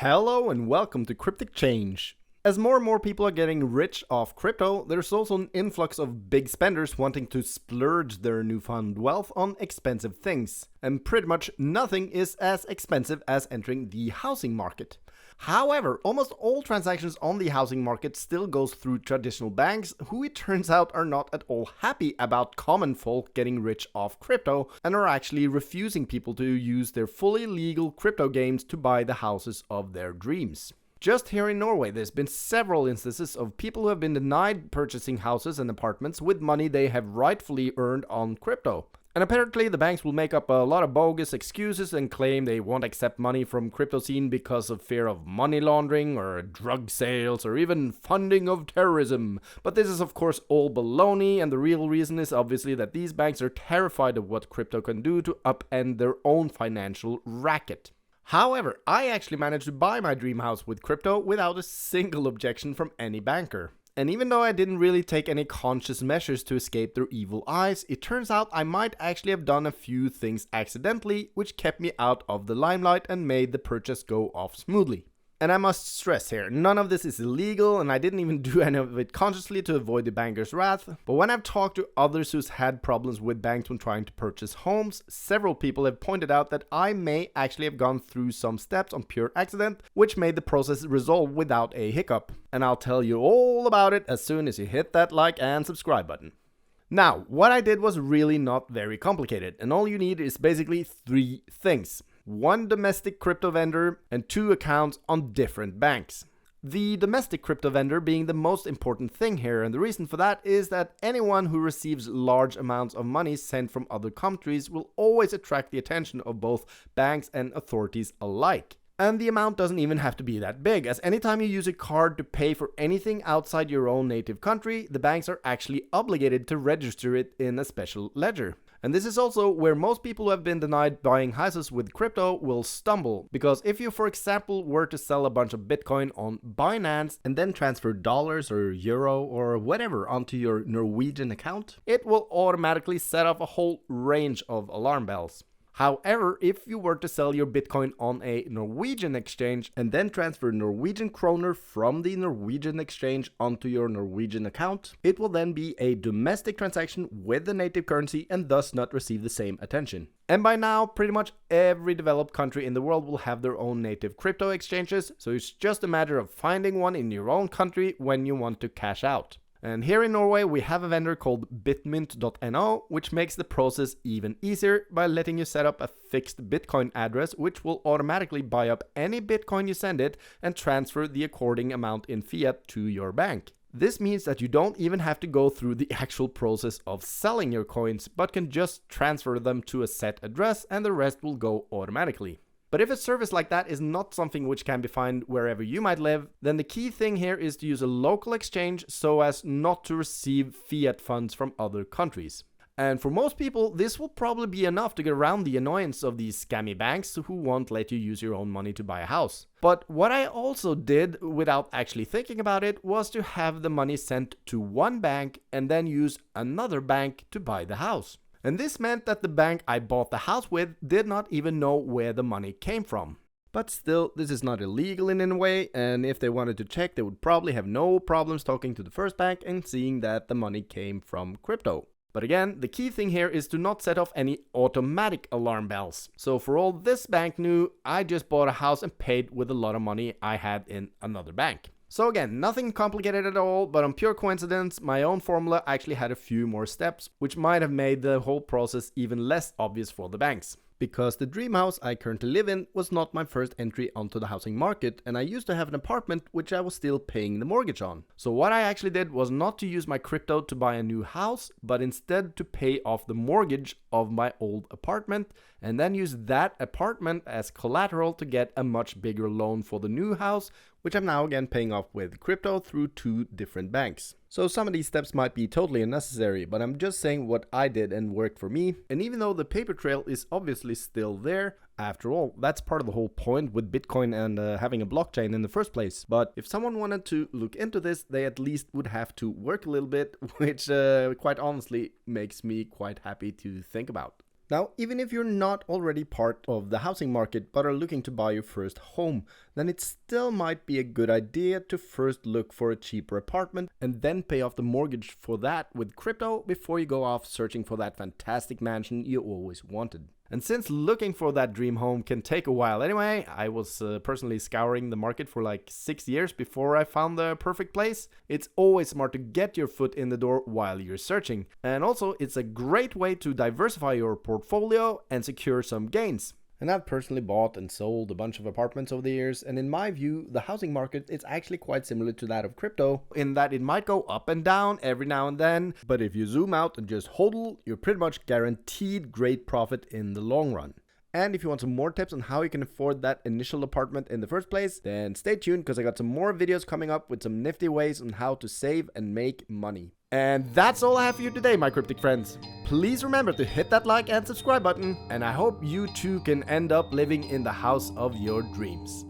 Hello and welcome to Cryptic Change. As more and more people are getting rich off crypto, there's also an influx of big spenders wanting to splurge their newfound wealth on expensive things. And pretty much nothing is as expensive as entering the housing market. However, almost all transactions on the housing market still goes through traditional banks, who it turns out are not at all happy about common folk getting rich off crypto and are actually refusing people to use their fully legal crypto games to buy the houses of their dreams. Just here in Norway, there's been several instances of people who have been denied purchasing houses and apartments with money they have rightfully earned on crypto. And apparently the banks will make up a lot of bogus excuses and claim they won't accept money from cryptoscene because of fear of money laundering or drug sales or even funding of terrorism. But this is of course all baloney, and the real reason is obviously that these banks are terrified of what crypto can do to upend their own financial racket. However, I actually managed to buy my dream house with crypto without a single objection from any banker. And even though I didn't really take any conscious measures to escape their evil eyes, it turns out I might actually have done a few things accidentally, which kept me out of the limelight and made the purchase go off smoothly. And I must stress here, none of this is illegal, and I didn't even do any of it consciously to avoid the banker's wrath. But when I've talked to others who's had problems with banks when trying to purchase homes, several people have pointed out that I may actually have gone through some steps on pure accident, which made the process resolve without a hiccup. And I'll tell you all about it as soon as you hit that like and subscribe button. Now, what I did was really not very complicated, and all you need is basically three things. One domestic crypto vendor and two accounts on different banks. The domestic crypto vendor being the most important thing here, and the reason for that is that anyone who receives large amounts of money sent from other countries will always attract the attention of both banks and authorities alike. And the amount doesn't even have to be that big, as anytime you use a card to pay for anything outside your own native country, the banks are actually obligated to register it in a special ledger. And this is also where most people who have been denied buying houses with crypto will stumble, because if you, for example, were to sell a bunch of Bitcoin on Binance and then transfer dollars or euro or whatever onto your Norwegian account, it will automatically set off a whole range of alarm bells. However, if you were to sell your Bitcoin on a Norwegian exchange and then transfer Norwegian kroner from the Norwegian exchange onto your Norwegian account, it will then be a domestic transaction with the native currency and thus not receive the same attention. And by now, pretty much every developed country in the world will have their own native crypto exchanges, so it's just a matter of finding one in your own country when you want to cash out. And here in Norway, we have a vendor called bitmynt.no, which makes the process even easier by letting you set up a fixed Bitcoin address, which will automatically buy up any Bitcoin you send it and transfer the according amount in fiat to your bank. This means that you don't even have to go through the actual process of selling your coins, but can just transfer them to a set address and the rest will go automatically. But if a service like that is not something which can be found wherever you might live, then the key thing here is to use a local exchange so as not to receive fiat funds from other countries. And for most people, this will probably be enough to get around the annoyance of these scammy banks who won't let you use your own money to buy a house. But what I also did, without actually thinking about it, was to have the money sent to one bank and then use another bank to buy the house. And this meant that the bank I bought the house with did not even know where the money came from. But still, this is not illegal in any way, and if they wanted to check, they would probably have no problems talking to the first bank and seeing that the money came from crypto. But again, the key thing here is to not set off any automatic alarm bells. So for all this bank knew, I just bought a house and paid with a lot of money I had in another bank. So again, nothing complicated at all, but on pure coincidence, my own formula actually had a few more steps, which might have made the whole process even less obvious for the banks. Because the dream house I currently live in was not my first entry onto the housing market, and I used to have an apartment which I was still paying the mortgage on. So what I actually did was not to use my crypto to buy a new house, but instead to pay off the mortgage of my old apartment, and then use that apartment as collateral to get a much bigger loan for the new house, which I'm now again paying off with crypto through two different banks. So some of these steps might be totally unnecessary, but I'm just saying what I did and worked for me. And even though the paper trail is obviously still there, after all, that's part of the whole point with Bitcoin and having a blockchain in the first place. But if someone wanted to look into this, they at least would have to work a little bit, which quite honestly makes me quite happy to think about. Now, even if you're not already part of the housing market but are looking to buy your first home, then it still might be a good idea to first look for a cheaper apartment and then pay off the mortgage for that with crypto before you go off searching for that fantastic mansion you always wanted. And since looking for that dream home can take a while anyway, I was personally scouring the market for like 6 years before I found the perfect place. It's always smart to get your foot in the door while you're searching. And also, it's a great way to diversify your portfolio and secure some gains. And I've personally bought and sold a bunch of apartments over the years, and in my view, the housing market is actually quite similar to that of crypto, in that it might go up and down every now and then, but if you zoom out and just hodl, you're pretty much guaranteed great profit in the long run. And if you want some more tips on how you can afford that initial apartment in the first place, then stay tuned because I got some more videos coming up with some nifty ways on how to save and make money. And that's all I have for you today, my cryptic friends. Please remember to hit that like and subscribe button, and I hope you too can end up living in the house of your dreams.